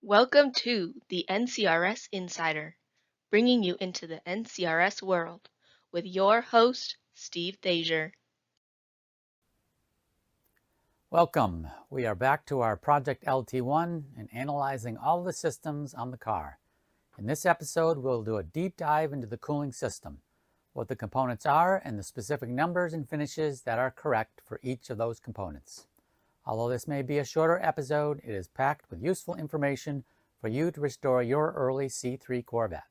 Welcome to the NCRS Insider, bringing you into the NCRS world with your host, Steve Thazier. Welcome. We are back to our Project LT1 and analyzing all the systems on the car. In this episode, we'll do a deep dive into the cooling system, what the components are, and the specific numbers and finishes that are correct for each of those components. Although this may be a shorter episode, it is packed with useful information for you to restore your early C3 Corvette.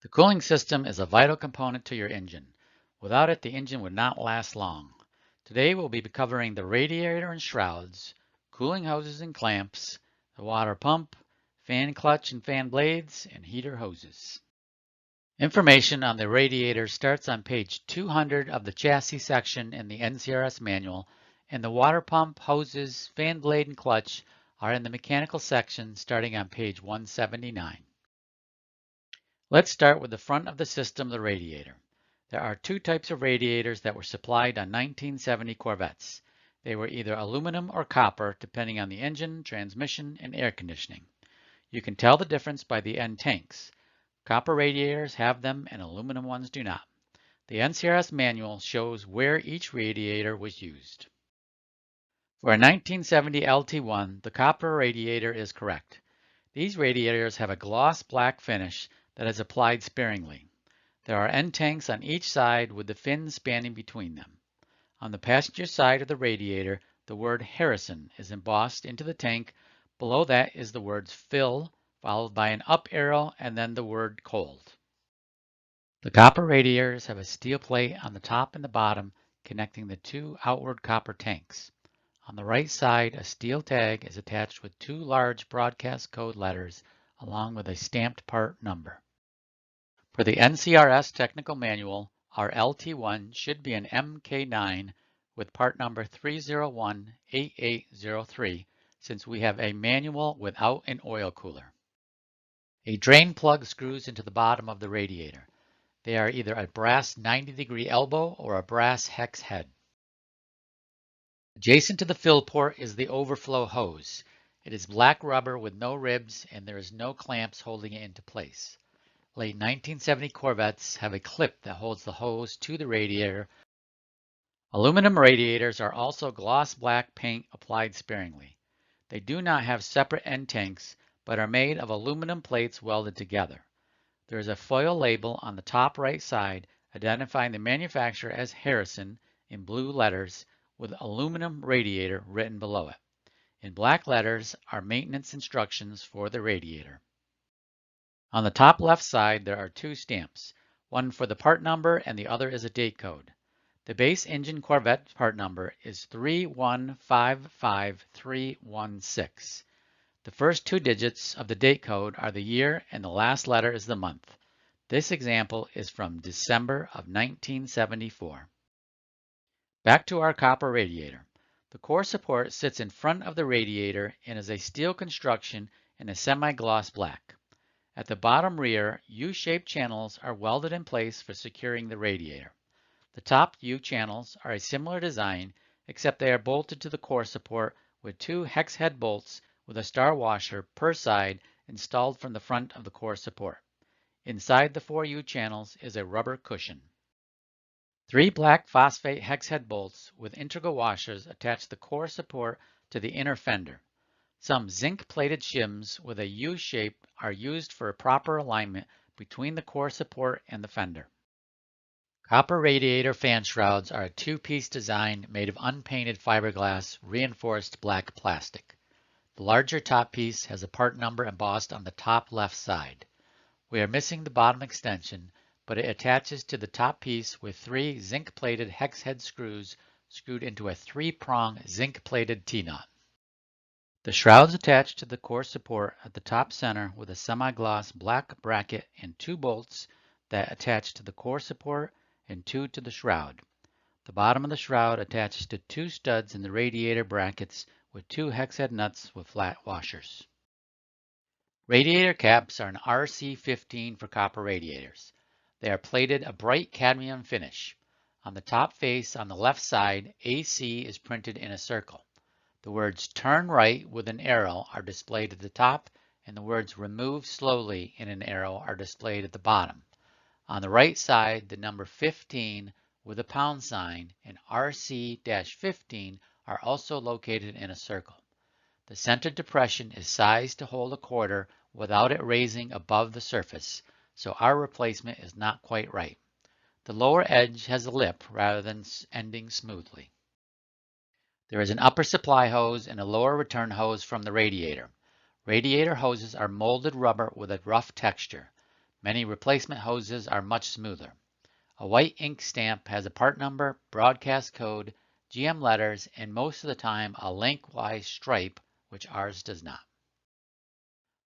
The cooling system is a vital component to your engine. Without it, the engine would not last long. Today we'll be covering the radiator and shrouds, cooling hoses and clamps, the water pump, fan clutch and fan blades, and heater hoses. Information on the radiator starts on page 200 of the chassis section in the NCRS manual, and the water pump, hoses, fan blade, and clutch are in the mechanical section starting on page 179. Let's start with the front of the system, the radiator. There are two types of radiators that were supplied on 1970 Corvettes. They were either aluminum or copper, depending on the engine, transmission, and air conditioning. You can tell the difference by the end tanks. Copper radiators have them and aluminum ones do not. The NCRS manual shows where each radiator was used. For a 1970 LT1, the copper radiator is correct. These radiators have a gloss black finish that is applied sparingly. There are end tanks on each side with the fins spanning between them. On the passenger side of the radiator, the word Harrison is embossed into the tank. Below that is the words fill, followed by an up arrow and then the word cold. The copper radiators have a steel plate on the top and the bottom connecting the two outward copper tanks. On the right side, a steel tag is attached with two large broadcast code letters along with a stamped part number. For the NCRS technical manual, our LT1 should be an MK9 with part number 3018803 since we have a manual without an oil cooler. A drain plug screws into the bottom of the radiator. They are either a brass 90-degree elbow or a brass hex head. Adjacent to the fill port is the overflow hose. It is black rubber with no ribs and there is no clamps holding it into place. Late 1970 Corvettes have a clip that holds the hose to the radiator. Aluminum radiators are also gloss black paint applied sparingly. They do not have separate end tanks, but are made of aluminum plates welded together. There is a foil label on the top right side identifying the manufacturer as Harrison in blue letters with aluminum radiator written below it. In black letters are maintenance instructions for the radiator. On the top left side, there are two stamps, one for the part number and the other is a date code. The base engine Corvette part number is 3155316. The first two digits of the date code are the year and the last letter is the month. This example is from December of 1974. Back to our copper radiator. The core support sits in front of the radiator and is a steel construction in a semi-gloss black. At the bottom rear, U-shaped channels are welded in place for securing the radiator. The top U channels are a similar design, except they are bolted to the core support with two hex head bolts with a star washer per side installed from the front of the core support. Inside the four U channels is a rubber cushion. Three black phosphate hex head bolts with integral washers attach the core support to the inner fender. Some zinc-plated shims with a U shape are used for a proper alignment between the core support and the fender. Copper radiator fan shrouds are a two-piece design made of unpainted fiberglass reinforced black plastic. The larger top piece has a part number embossed on the top left side. We are missing the bottom extension, but it attaches to the top piece with three zinc-plated hex head screws screwed into a three-prong zinc-plated T-knot. The shrouds attach to the core support at the top center with a semi-gloss black bracket and two bolts that attach to the core support and two to the shroud. The bottom of the shroud attaches to two studs in the radiator brackets with two hex head nuts with flat washers. Radiator caps are an RC15 for copper radiators. They are plated a bright cadmium finish. On the top face on the left side, AC is printed in a circle. The words turn right with an arrow are displayed at the top, and the words remove slowly in an arrow are displayed at the bottom. On the right side, the number 15 with a pound sign and RC-15 are also located in a circle. The center depression is sized to hold a quarter without it raising above the surface, so our replacement is not quite right. The lower edge has a lip rather than ending smoothly. There is an upper supply hose and a lower return hose from the radiator. Radiator hoses are molded rubber with a rough texture. Many replacement hoses are much smoother. A white ink stamp has a part number, broadcast code, GM letters, and most of the time a lengthwise stripe, which ours does not.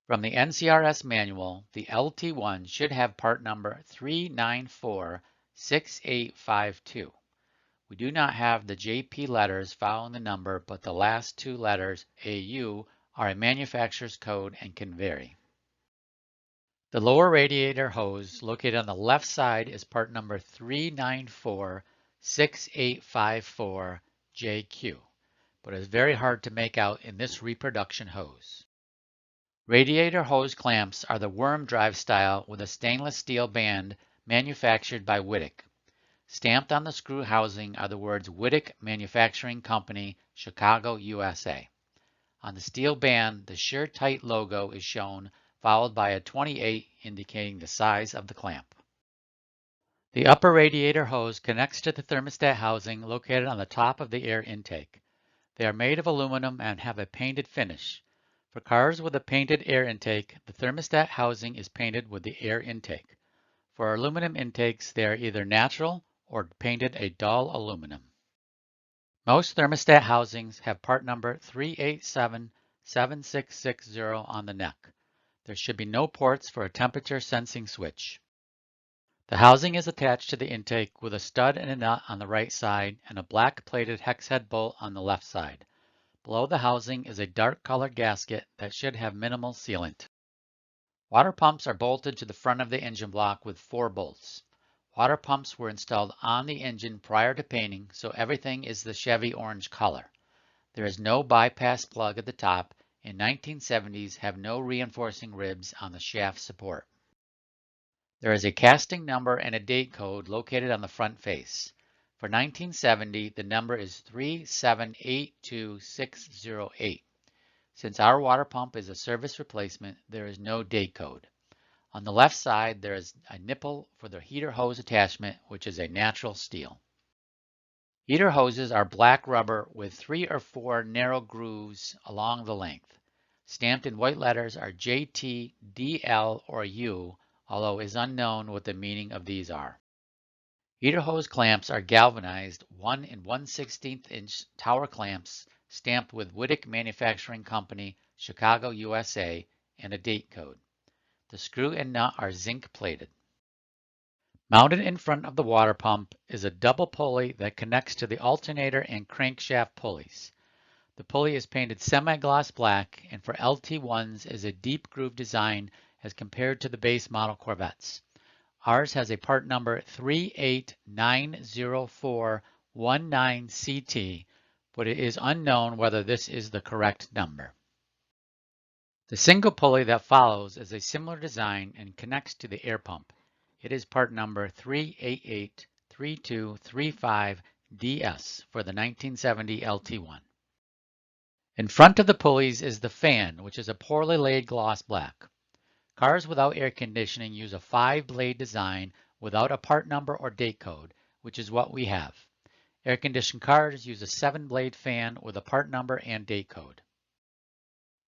From the NCRS manual, the LT1 should have part number 3946852. We do not have the JP letters following the number, but the last two letters, AU, are a manufacturer's code and can vary. The lower radiator hose located on the left side is part number 3946854JQ, but is very hard to make out in this reproduction hose. Radiator hose clamps are the worm drive style with a stainless steel band manufactured by Wittick. Stamped on the screw housing are the words Wittick Manufacturing Company, Chicago, USA. On the steel band, the Sure-Tight logo is shown, followed by a 28 indicating the size of the clamp. The upper radiator hose connects to the thermostat housing located on the top of the air intake. They are made of aluminum and have a painted finish. For cars with a painted air intake, the thermostat housing is painted with the air intake. For aluminum intakes, they are either natural or painted a dull aluminum. Most thermostat housings have part number 3877660 on the neck. There should be no ports for a temperature sensing switch. The housing is attached to the intake with a stud and a nut on the right side and a black plated hex head bolt on the left side. Below the housing is a dark colored gasket that should have minimal sealant. Water pumps are bolted to the front of the engine block with 4 bolts. Water pumps were installed on the engine prior to painting, so everything is the Chevy orange color. There is no bypass plug at the top, and 1970s have no reinforcing ribs on the shaft support. There is a casting number and a date code located on the front face. For 1970, the number is 3782608. Since our water pump is a service replacement, there is no date code. On the left side, there is a nipple for the heater hose attachment, which is a natural steel. Heater hoses are black rubber with 3 or 4 narrow grooves along the length. Stamped in white letters are JT, DL, or U, although it is unknown what the meaning of these are. Heater hose clamps are galvanized 1 1/16 inch tower clamps stamped with Wittick Manufacturing Company, Chicago, USA, and a date code. The screw and nut are zinc plated. Mounted in front of the water pump is a double pulley that connects to the alternator and crankshaft pulleys. The pulley is painted semi-gloss black and for LT1s is a deep groove design as compared to the base model Corvettes. Ours has a part number 3890419CT, but it is unknown whether this is the correct number. The single pulley that follows is a similar design and connects to the air pump. It is part number 3883235DS for the 1970 LT1. In front of the pulleys is the fan, which is a poorly laid gloss black. Cars without air conditioning use a 5-blade design without a part number or date code, which is what we have. Air-conditioned cars use a 7-blade fan with a part number and date code.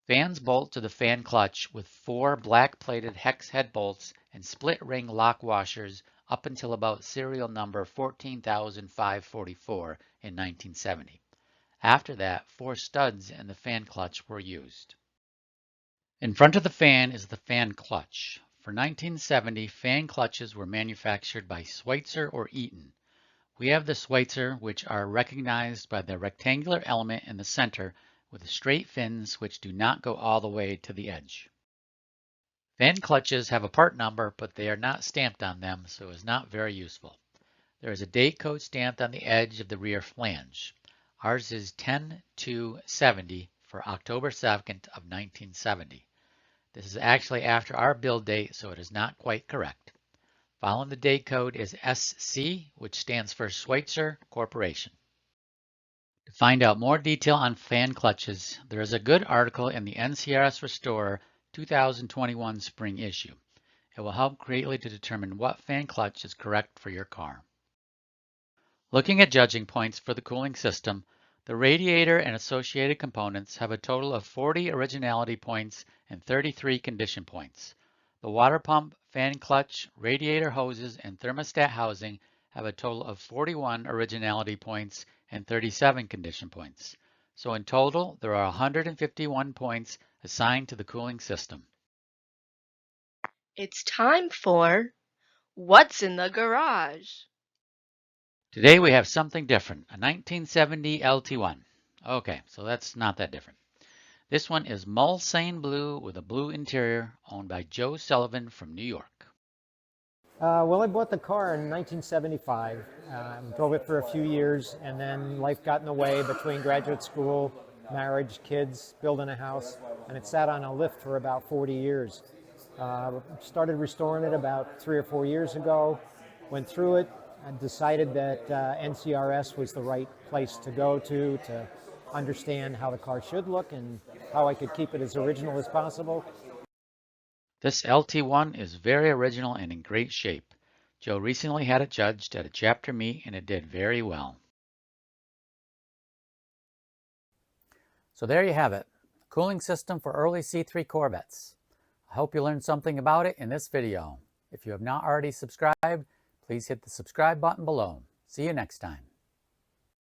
Fans bolt to the fan clutch with 4 black-plated hex head bolts and split-ring lock washers up until about serial number 14544 in 1970. After that, 4 studs in the fan clutch were used. In front of the fan is the fan clutch. For 1970, fan clutches were manufactured by Schweitzer or Eaton. We have the Schweitzer, which are recognized by the rectangular element in the center with straight fins which do not go all the way to the edge. Fan clutches have a part number, but they are not stamped on them, so it is not very useful. There is a date code stamped on the edge of the rear flange. Ours is 10/2/70 for October 2nd of 1970. This is actually after our build date, so it is not quite correct. Following the date code is SC, which stands for Schweitzer Corporation. To find out more detail on fan clutches, there is a good article in the NCRS Restorer 2021 spring issue. It will help greatly to determine what fan clutch is correct for your car. Looking at judging points for the cooling system, the radiator and associated components have a total of 40 originality points and 33 condition points. The water pump, fan clutch, radiator hoses, and thermostat housing have a total of 41 originality points and 37 condition points. So in total, there are 151 points assigned to the cooling system. It's time for What's in the Garage? Today we have something different, a 1970 LT1. Okay, so that's not that different. This one is Mulsanne blue with a blue interior, owned by Joe Sullivan from New York. Well, I bought the car in 1975, drove it for a few years, and then life got in the way between graduate school, marriage, kids, building a house, and it sat on a lift for about 40 years. Started restoring it about 3 or 4 years ago, went through it, and decided that NCRS was the right place to go to understand how the car should look and how I could keep it as original as possible. This LT1 is very original and in great shape. Joe recently had it judged at a chapter meet and it did very well. So there you have it, cooling system for early C3 Corvettes. I hope you learned something about it in this video. If you have not already subscribed, please hit the subscribe button below. See you next time.